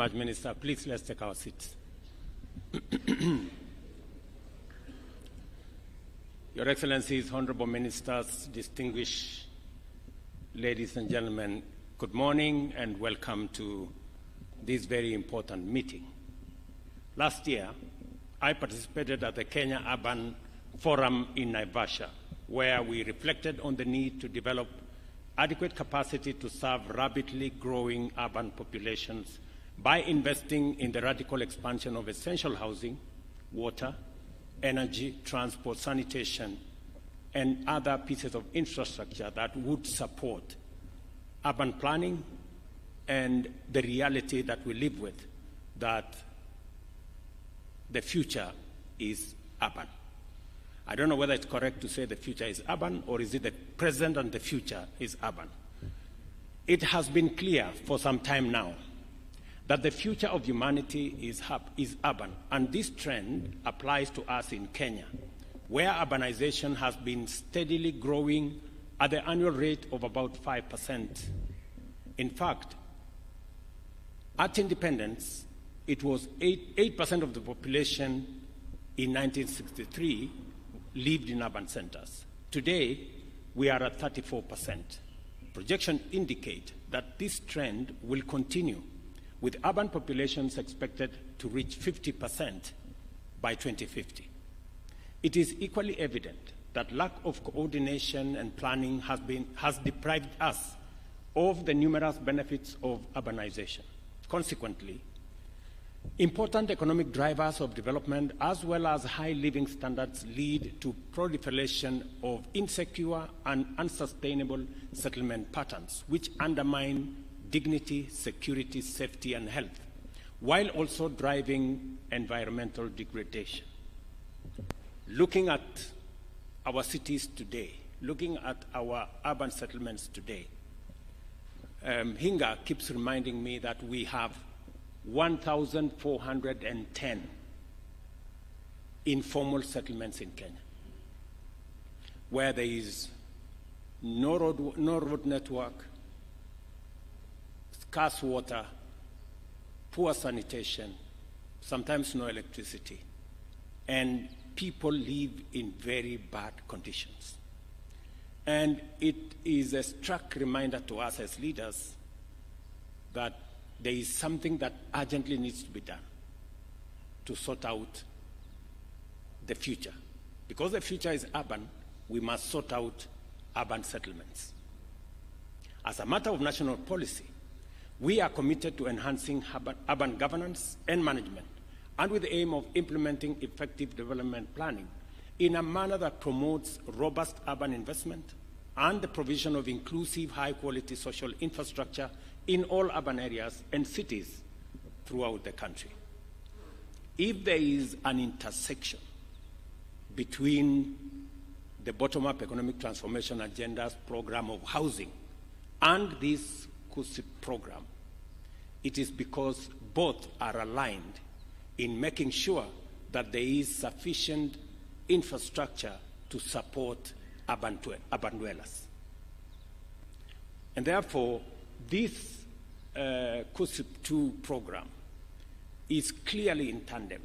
much, Minister. Please, let's take our seats. Your Excellencies, Honorable Ministers, distinguished ladies and gentlemen, good morning and welcome to this very important meeting. Last year, I participated at the Kenya Urban Forum in Naivasha, where we reflected on the need to develop adequate capacity to serve rapidly growing urban populations by investing in the radical expansion of essential housing, water, energy, transport, sanitation, and other pieces of infrastructure that would support urban planning and the reality that we live with, that the future is urban. I don't know whether it's correct to say the future is urban, or is it the present and the future is urban. It has been clear for some time now that the future of humanity is urban, and this trend applies to us in Kenya, where urbanization has been steadily growing at the annual rate of about 5%. In fact, at independence, it was 8% of the population in 1963 lived in urban centers. Today, we are at 34%. Projections indicate that this trend will continue, with urban populations expected to reach 50% by 2050. It is equally evident that lack of coordination and planning has deprived us of the numerous benefits of urbanization. Consequently, important economic drivers of development as well as high living standards lead to proliferation of insecure and unsustainable settlement patterns, which undermine dignity, security, safety, and health, while also driving environmental degradation. Looking at our cities today, looking at our urban settlements today, Hinga keeps reminding me that we have 1,410 informal settlements in Kenya, where there is no road network, scarce water, poor sanitation, sometimes no electricity, and people live in very bad conditions. And it is a stark reminder to us as leaders that there is something that urgently needs to be done to sort out the future. Because the future is urban, we must sort out urban settlements. As a matter of national policy, we are committed to enhancing urban governance and management, and with the aim of implementing effective development planning in a manner that promotes robust urban investment and the provision of inclusive, high-quality social infrastructure in all urban areas and cities throughout the country. If there is an intersection between the bottom-up economic transformation agenda's program of housing and this KUSSIP program, it is because both are aligned in making sure that there is sufficient infrastructure to support urban dwellers. And therefore, this KUSSIP 2 program is clearly in tandem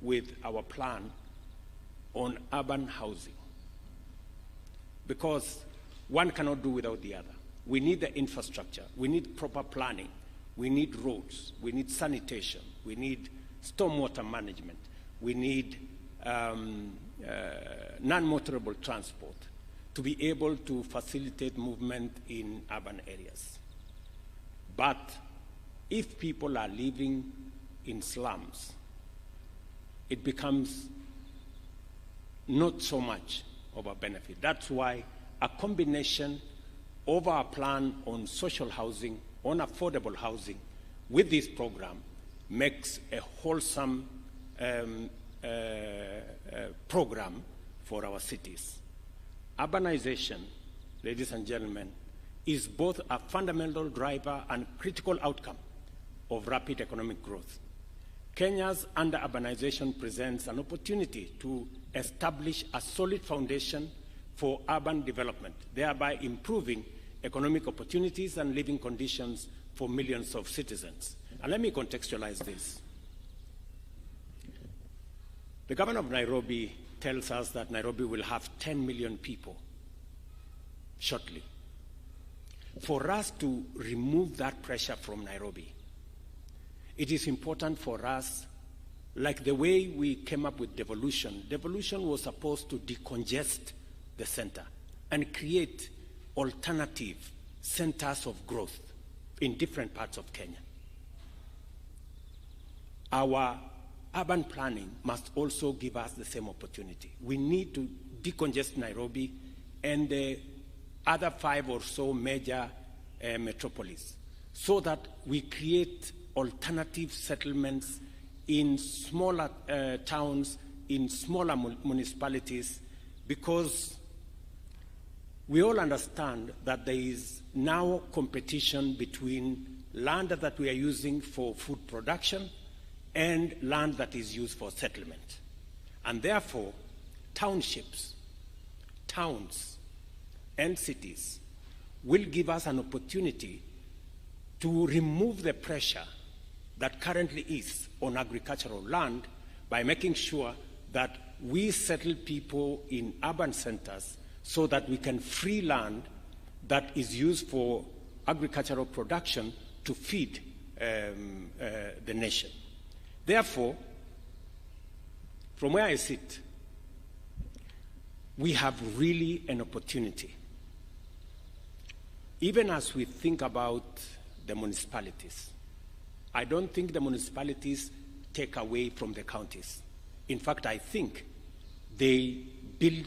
with our plan on urban housing, because one cannot do without the other. We need the infrastructure, we need proper planning, we need roads, we need sanitation, we need stormwater management, we need non-motorable transport to be able to facilitate movement in urban areas. But if people are living in slums, it becomes not so much of a benefit. That's why a combination of our plan on social housing, on affordable housing, with this program makes a wholesome program for our cities. Urbanization, ladies and gentlemen, is both a fundamental driver and critical outcome of rapid economic growth. Kenya's under-urbanization presents an opportunity to establish a solid foundation for urban development, thereby improving economic opportunities and living conditions for millions of citizens. And let me contextualize this. The governor of Nairobi tells us that Nairobi will have 10 million people shortly. For us to remove that pressure from Nairobi, it is important for us, like the way we came up with devolution. Devolution was supposed to decongest the center and create alternative centers of growth in different parts of Kenya. Our urban planning must also give us the same opportunity. We need to decongest Nairobi and the other 5 or so major metropolises so that we create alternative settlements in smaller towns, in smaller municipalities, because we all understand that there is now competition between land that we are using for food production and land that is used for settlement. And therefore, townships, towns, and cities will give us an opportunity to remove the pressure that currently is on agricultural land by making sure that we settle people in urban centers so that we can free land that is used for agricultural production to feed the nation. Therefore, from where I sit, we have really an opportunity. Even as we think about the municipalities, I don't think the municipalities take away from the counties. In fact, I think they build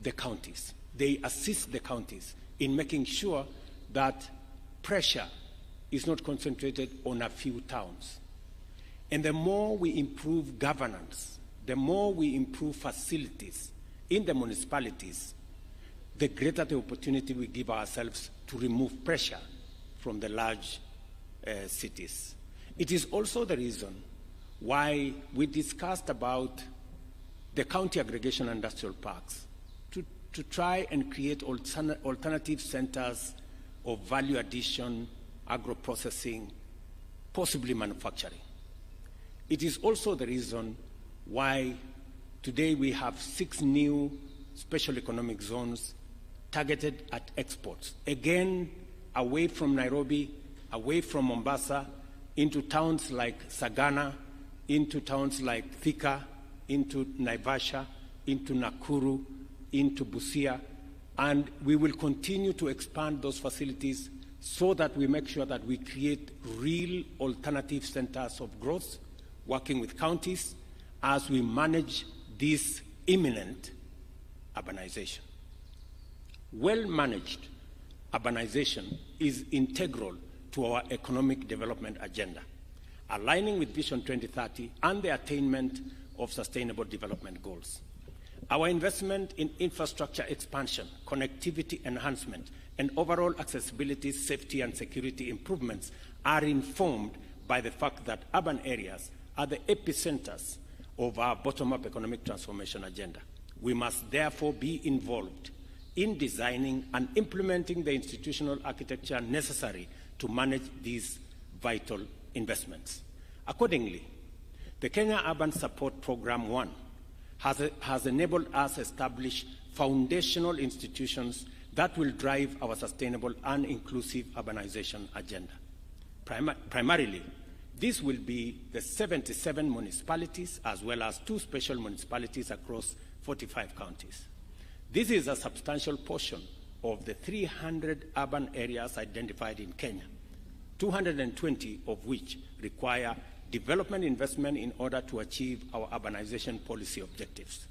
the counties. They assist the counties in making sure that pressure is not concentrated on a few towns. And the more we improve governance, the more we improve facilities in the municipalities, the greater the opportunity we give ourselves to remove pressure from the large cities. It is also the reason why we discussed about the county aggregation industrial parks to try and create alternative centers of value addition, agro-processing, possibly manufacturing. It is also the reason why today we have 6 new special economic zones targeted at exports. Again, away from Nairobi, away from Mombasa, into towns like Sagana, into towns like Thika, into Naivasha, into Nakuru, into Busia, and we will continue to expand those facilities so that we make sure that we create real alternative centers of growth, working with counties as we manage this imminent urbanization. Well-managed urbanization is integral to our economic development agenda, aligning with Vision 2030 and the attainment of sustainable development goals. Our investment in infrastructure expansion, connectivity enhancement, and overall accessibility, safety, and security improvements are informed by the fact that urban areas are the epicenters of our bottom-up economic transformation agenda. We must therefore be involved in designing and implementing the institutional architecture necessary to manage these vital investments. Accordingly, the Kenya Urban Support Program 1 has enabled us to establish foundational institutions that will drive our sustainable and inclusive urbanization agenda. Primarily, this will be the 77 municipalities as well as 2 special municipalities across 45 counties. This is a substantial portion of the 300 urban areas identified in Kenya, 220 of which require development investment in order to achieve our urbanization policy objectives.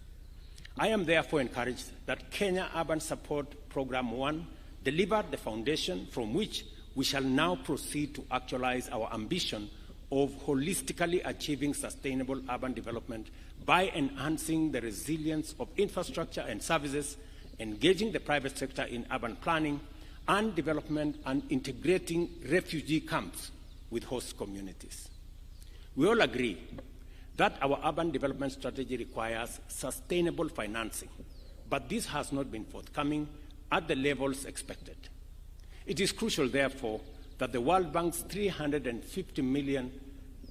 I am therefore encouraged that Kenya Urban Support Program 1 delivered the foundation from which we shall now proceed to actualize our ambition of holistically achieving sustainable urban development by enhancing the resilience of infrastructure and services, engaging the private sector in urban planning and development, and integrating refugee camps with host communities. We all agree that our urban development strategy requires sustainable financing, but this has not been forthcoming at the levels expected. It is crucial, therefore, that the World Bank's 350 million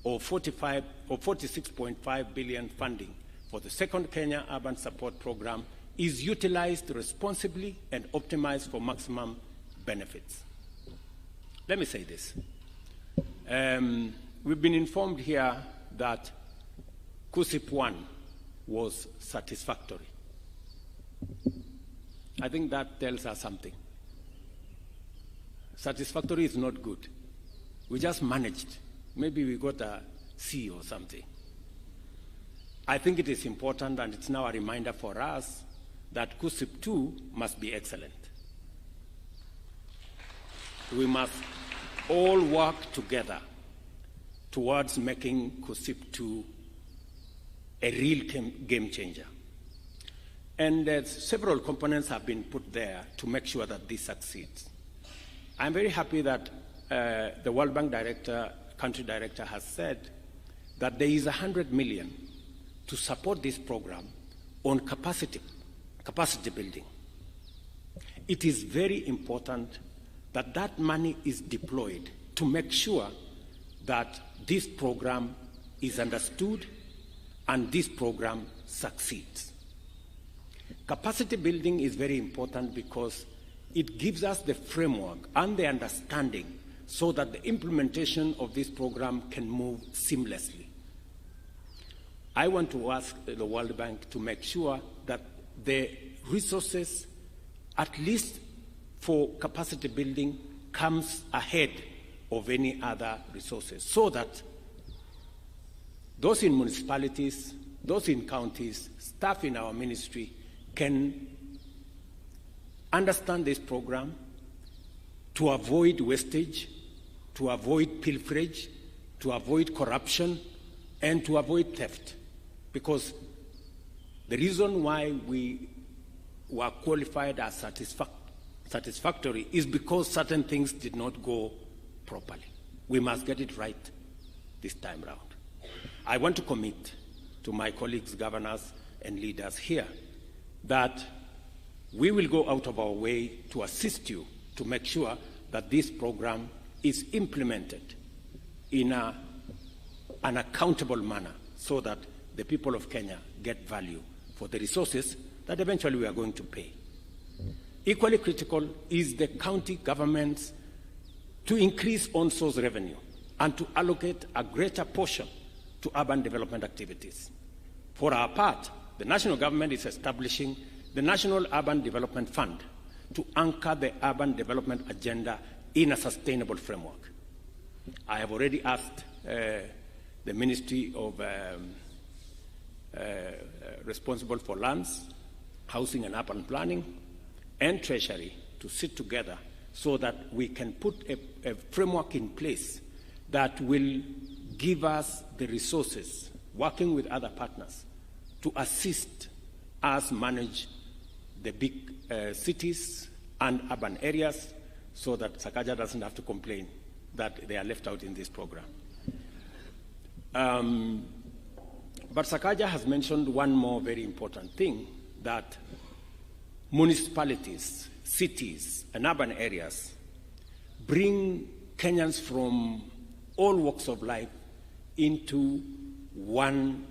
or 46.5 billion funding for the second Kenya Urban Support Program is utilized responsibly and optimized for maximum benefits. Let me say this. We've been informed here that KUSSIP 1 was satisfactory. I think that tells us something. Satisfactory is not good. We just managed. Maybe we got a C or something. I think it is important, and it's now a reminder for us, that KUSSIP 2 must be excellent. We must all work together towards making KUSSIP 2 a real game changer. And several components have been put there to make sure that this succeeds. I'm very happy that the World Bank country director has said that there is 100 million to support this program on capacity building. It is very important that that money is deployed to make sure that this program is understood and this program succeeds. Capacity building is very important because it gives us the framework and the understanding so that the implementation of this program can move seamlessly. I want to ask the World Bank to make sure that the resources, at least for capacity building, comes ahead of any other resources, so that those in municipalities, those in counties, staff in our ministry can understand this program to avoid wastage, to avoid pilferage, to avoid corruption, and to avoid theft. Because the reason why we were qualified as satisfactory is because certain things did not go properly. We must get it right this time round. I want to commit to my colleagues, governors, and leaders here that we will go out of our way to assist you to make sure that this program is implemented in an accountable manner so that the people of Kenya get value for the resources that eventually we are going to pay. Equally critical is the county governments to increase on-source revenue and to allocate a greater portion to urban development activities. For our part, the national government is establishing the National Urban Development Fund to anchor the urban development agenda in a sustainable framework. I have already asked the Ministry of responsible for lands, housing and urban planning, and Treasury to sit together so that we can put a framework in place that will give us the resources, working with other partners, to assist us manage the big cities and urban areas so that Sakaja doesn't have to complain that they are left out in this program. But Sakaja has mentioned one more very important thing, that municipalities, cities, and urban areas bring Kenyans from all walks of life into one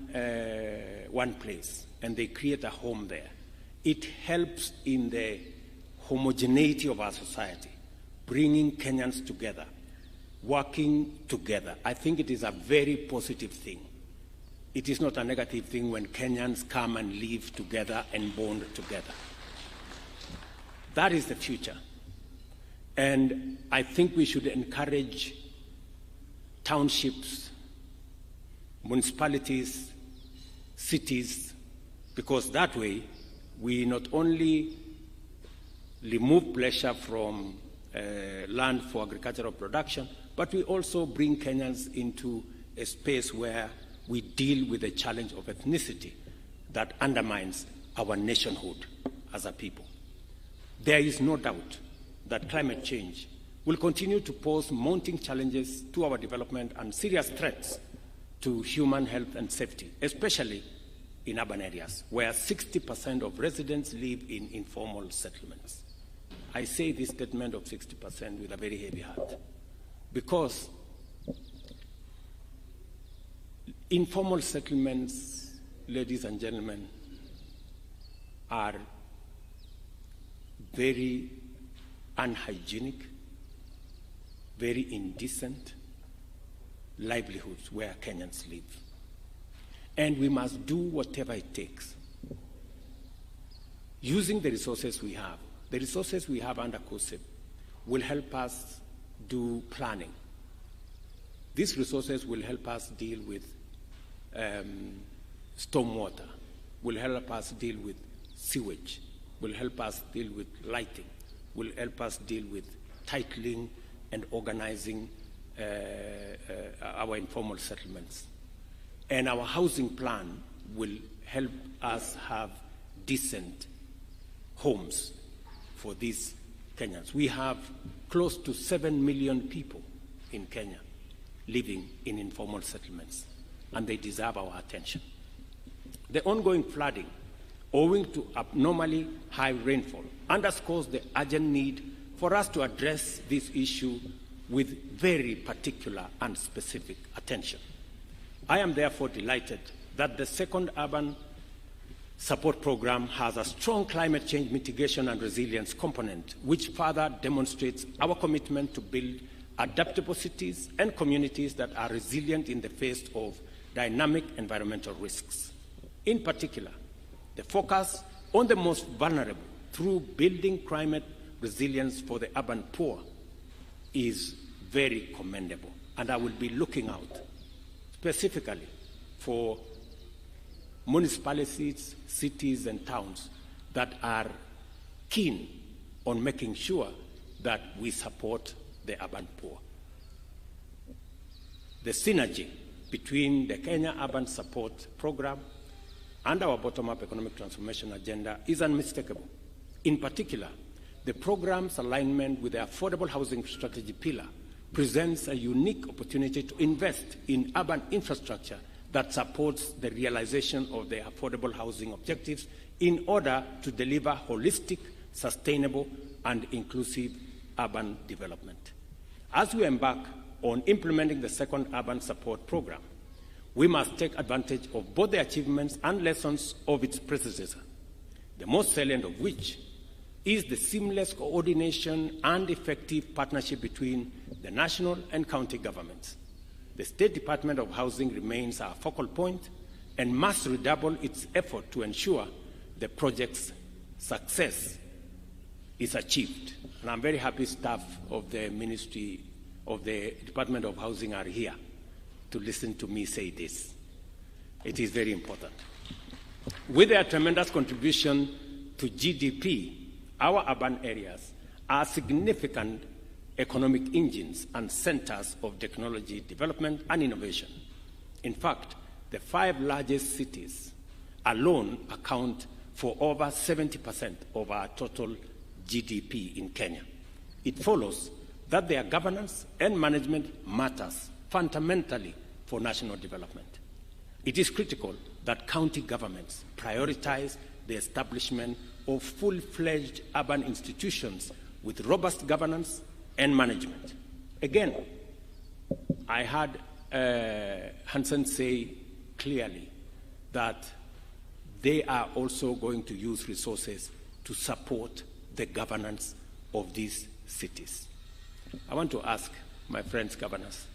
place, and they create a home there. It helps in the homogeneity of our society, bringing Kenyans together, working together. I think it is a very positive thing. It is not a negative thing when Kenyans come and live together and bond together. That is the future. And I think we should encourage townships, municipalities, cities, because that way we not only remove pressure from land for agricultural production, but we also bring Kenyans into a space where we deal with the challenge of ethnicity that undermines our nationhood as a people. There is no doubt that climate change will continue to pose mounting challenges to our development and serious threats to human health and safety, especially in urban areas, where 60% of residents live in informal settlements. I say this statement of 60% with a very heavy heart. because informal settlements, ladies and gentlemen, are very unhygienic, very indecent livelihoods where Kenyans live. And we must do whatever it takes, using the resources we have. The resources we have under COSEP will help us do planning. These resources will help us deal with stormwater, will help us deal with sewage, will help us deal with lighting, will help us deal with titling and organizing our informal settlements. And our housing plan will help us have decent homes for these Kenyans. We have close to 7 million people in Kenya living in informal settlements, and they deserve our attention. The ongoing flooding, owing to abnormally high rainfall, underscores the urgent need for us to address this issue with very particular and specific attention. I am therefore delighted that the second urban support program has a strong climate change mitigation and resilience component, which further demonstrates our commitment to build adaptable cities and communities that are resilient in the face of dynamic environmental risks. In particular, the focus on the most vulnerable through building climate resilience for the urban poor is very commendable, and I will be looking out specifically for municipalities, cities, and towns that are keen on making sure that we support the urban poor. The synergy between the Kenya Urban Support Program and our bottom-up economic transformation agenda is unmistakable. In particular, the program's alignment with the affordable housing strategy pillar presents a unique opportunity to invest in urban infrastructure that supports the realization of the affordable housing objectives in order to deliver holistic, sustainable, and inclusive urban development. As we embark on implementing the second urban support program, we must take advantage of both the achievements and lessons of its predecessor, the most salient of which is the seamless coordination and effective partnership between the national and county governments. The State Department of Housing remains our focal point and must redouble its effort to ensure the project's success is achieved. And I'm very happy staff of the Ministry of the Department of Housing are here to listen to me say this. It is very important. With their tremendous contribution to GDP, our urban areas are significant economic engines and centers of technology development and innovation. In fact, the 5 largest cities alone account for over 70% of our total GDP in Kenya. It follows that their governance and management matters fundamentally for national development. It is critical that county governments prioritize the establishment of full-fledged urban institutions with robust governance and management. Again, I heard Hansen say clearly that they are also going to use resources to support the governance of these cities. I want to ask my friends governors,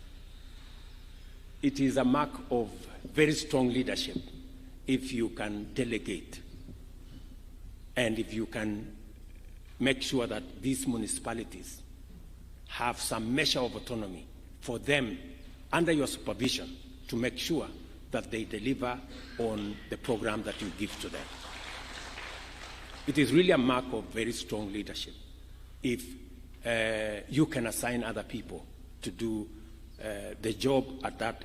it is a mark of very strong leadership if you can delegate and if you can make sure that these municipalities have some measure of autonomy for them under your supervision to make sure that they deliver on the program that you give to them. It is really a mark of very strong leadership if you can assign other people to do the job at that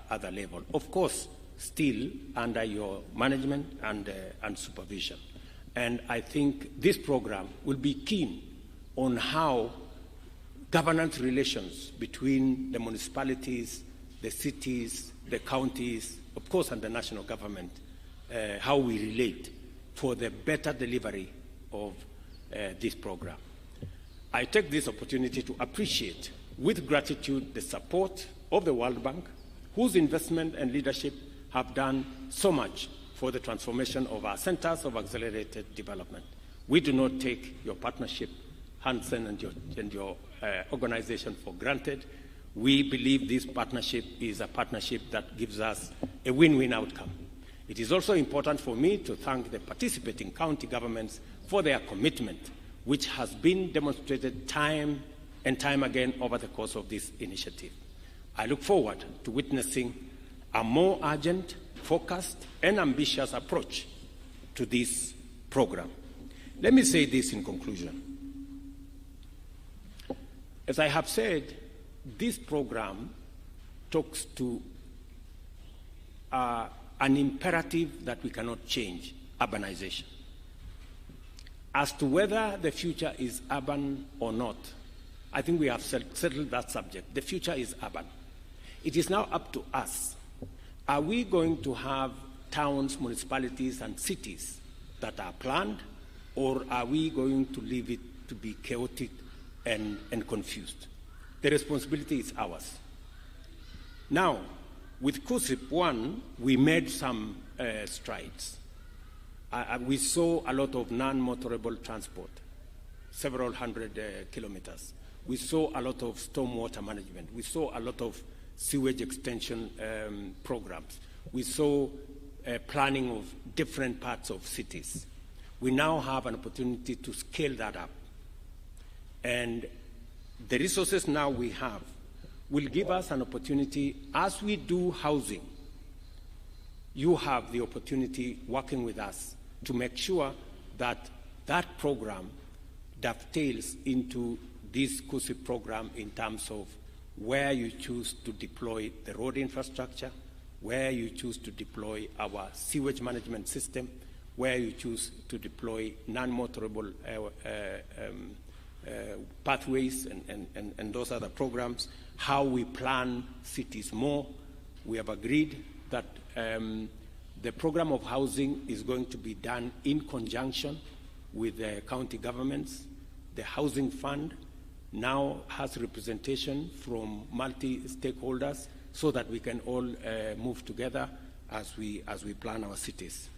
other level. Of course, still under your management and supervision. And I think this program will be keen on how governance relations between the municipalities, the cities, the counties, of course, and the national government, how we relate for the better delivery of this program. I take this opportunity to appreciate with gratitude the support of the World Bank, whose investment and leadership have done so much for the transformation of our centers of accelerated development. We do not take your partnership, Hansen and your organization, for granted. We believe this partnership is a partnership that gives us a win-win outcome. It is also important for me to thank the participating county governments for their commitment, which has been demonstrated time and time again over the course of this initiative. I look forward to witnessing a more urgent, focused, and ambitious approach to this program. Let me say this in conclusion. As I have said, this program talks to an imperative that we cannot change: urbanization. As to whether the future is urban or not, I think we have settled that subject. The future is urban. It is now up to us. Are we going to have towns, municipalities, and cities that are planned, or are we going to leave it to be chaotic and confused? The responsibility is ours. Now, with KUSIP 1, we made some strides. We saw a lot of non-motorable transport, several hundred kilometers. We saw a lot of stormwater management. We saw a lot of sewage extension programs. We saw planning of different parts of cities. We now have an opportunity to scale that up. And the resources now we have will give us an opportunity. As we do housing, you have the opportunity, working with us, to make sure that that program dovetails into this KUSIP program in terms of where you choose to deploy the road infrastructure, where you choose to deploy our sewage management system, where you choose to deploy non-motorable pathways and those other programs, how we plan cities more. We have agreed that the program of housing is going to be done in conjunction with the county governments. The Housing Fund now has representation from multi-stakeholders so that we can all move together as we plan our cities.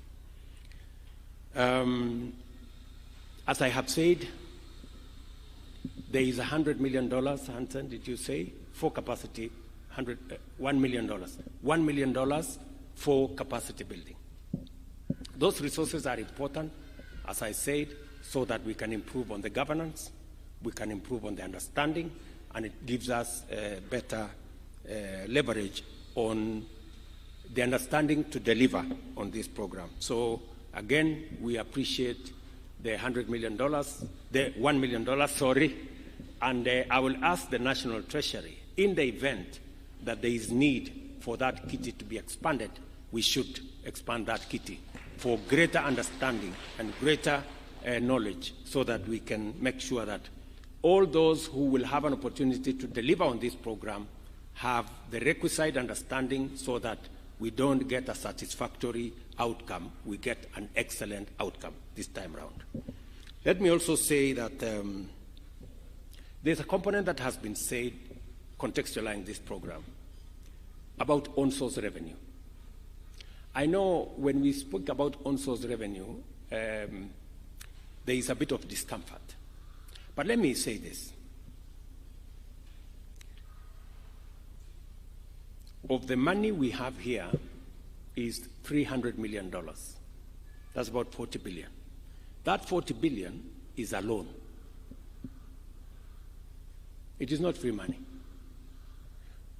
As I have said, there is $100 million, Hansen, did you say, for capacity, $1 million. $1 million for capacity building. Those resources are important, as I said, so that we can improve on the governance, we can improve on the understanding, and it gives us better leverage on the understanding to deliver on this program. So again, we appreciate the $100 million, the $1 million, sorry, and I will ask the National Treasury, in the event that there is need for that kitty to be expanded, we should expand that kitty for greater understanding and greater knowledge, so that we can make sure that all those who will have an opportunity to deliver on this program have the requisite understanding, so that we don't get a satisfactory outcome, we get an excellent outcome this time around. Let me also say that there's a component that has been said contextualizing this program about on-source revenue. I know when we spoke about on-source revenue, there is a bit of discomfort. But let me say this. Of the money we have here is $300 million. That's about 40 billion. That 40 billion is a loan. It is not free money.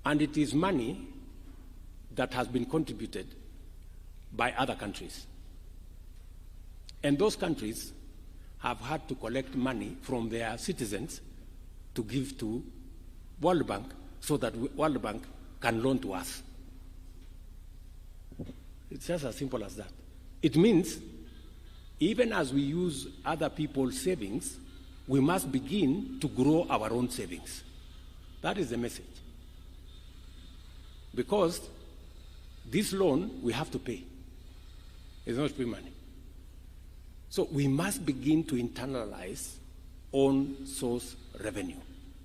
And it is money that has been contributed by other countries. And those countries have had to collect money from their citizens to give to World Bank, so that World Bank can loan to us. It's just as simple as that. It means even as we use other people's savings, we must begin to grow our own savings. That is the message. Because this loan we have to pay. It's not free money. So we must begin to internalize on-source revenue.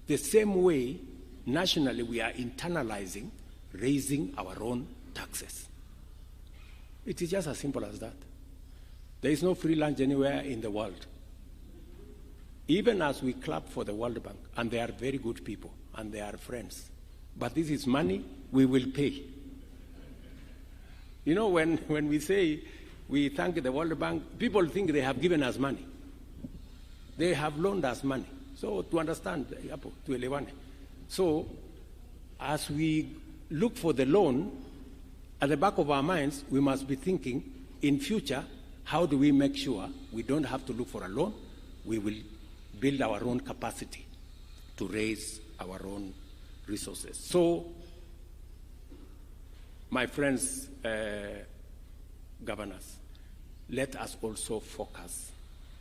The same way nationally we are internalizing raising our own taxes. It is just as simple as that. There is no free lunch anywhere in the world. Even as we clap for the World Bank, and they are very good people, and they are friends, but this is money we will pay. You know, when we say we thank the World Bank, people think they have given us money. They have loaned us money. So to understand, to elewane. So as we look for the loan, at the back of our minds, we must be thinking, in future, how do we make sure we don't have to look for a loan? We will build our own capacity to raise our own resources. So, my friends, governors, let us also focus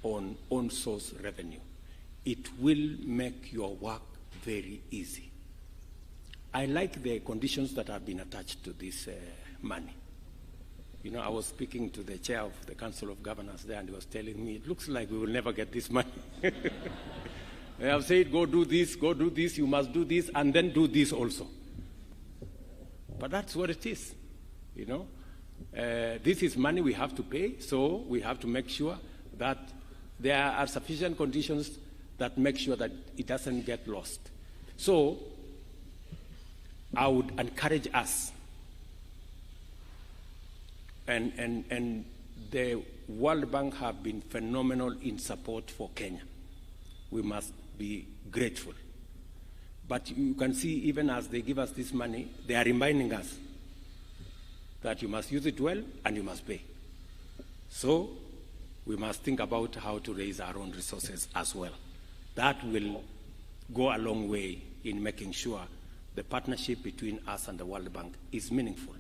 on on-source revenue. It will make your work very easy. I like the conditions that have been attached to this money. You know, I was speaking to the chair of the Council of Governors there, and he was telling me, it looks like we will never get this money. They have said, go do this, you must do this, and then do this also. But that's what it is, you know. This is money we have to pay, so we have to make sure that there are sufficient conditions that make sure that it doesn't get lost. So I would encourage us, and the World Bank have been phenomenal in support for Kenya. We must be grateful. But you can see, even as they give us this money, they are reminding us that you must use it well and you must pay. So we must think about how to raise our own resources as well. That will go a long way in making sure the partnership between us and the World Bank is meaningful.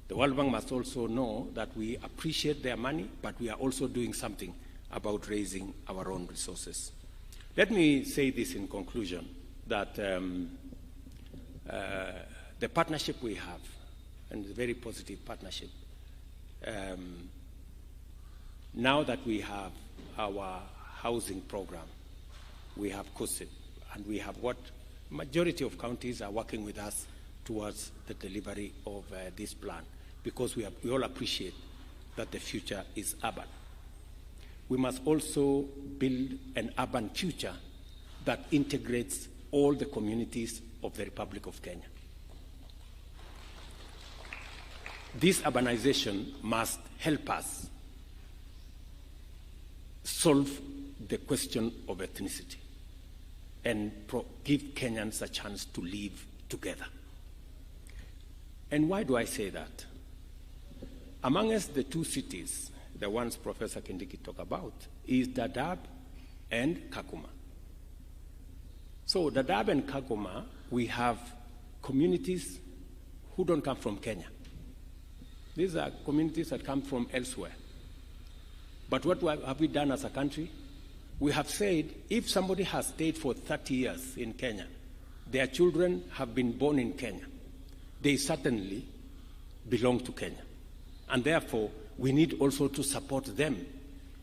The World Bank must also know that we appreciate their money, but we are also doing something about raising our own resources. Let me say this in conclusion, that the partnership we have, and the very positive partnership, now that we have our housing program, we have COSIP, and we have what majority of counties are working with us towards the delivery of this plan, because we all appreciate that the future is urban. We must also build an urban future that integrates all the communities of the Republic of Kenya. This urbanization must help us solve the question of ethnicity and give Kenyans a chance to live together. And why do I say that? Amongst the two cities, the ones Professor Kindiki talked about, is Dadaab and Kakuma. So Dadaab and Kakuma, we have communities who don't come from Kenya. These are communities that come from elsewhere. But what have we done as a country? We have said, if somebody has stayed for 30 years in Kenya, their children have been born in Kenya, they certainly belong to Kenya. And therefore, we need also to support them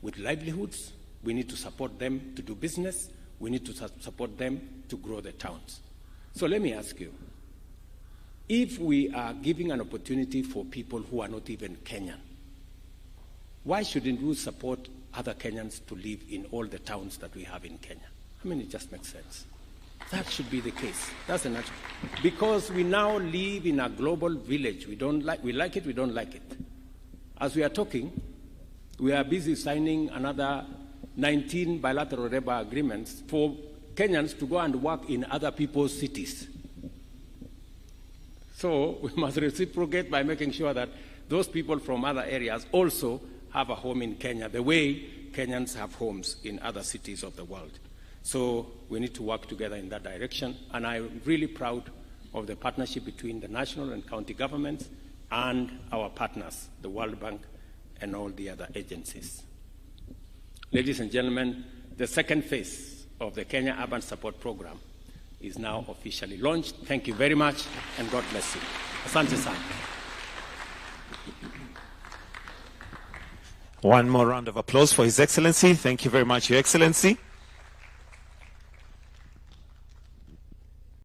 with livelihoods. We need to support them to do business. We need to support them to grow the towns. So let me ask you, if we are giving an opportunity for people who are not even Kenyan, why shouldn't we support other Kenyans to live in all the towns that we have in Kenya? I mean, it just makes sense. That should be the case. That's the natural. Because we now live in a global village. We like it, we don't like it. As we are talking, we are busy signing another 19 bilateral labor agreements for Kenyans to go and work in other people's cities. So we must reciprocate by making sure that those people from other areas also have a home in Kenya, the way Kenyans have homes in other cities of the world. So we need to work together in that direction, and I'm really proud of the partnership between the national and county governments and our partners, the World Bank and all the other agencies. Ladies and gentlemen, the second phase of the Kenya Urban Support Program is now officially launched. Thank you very much, and God bless you. Asante sana. One more round of applause for His Excellency. Thank you very much, Your Excellency.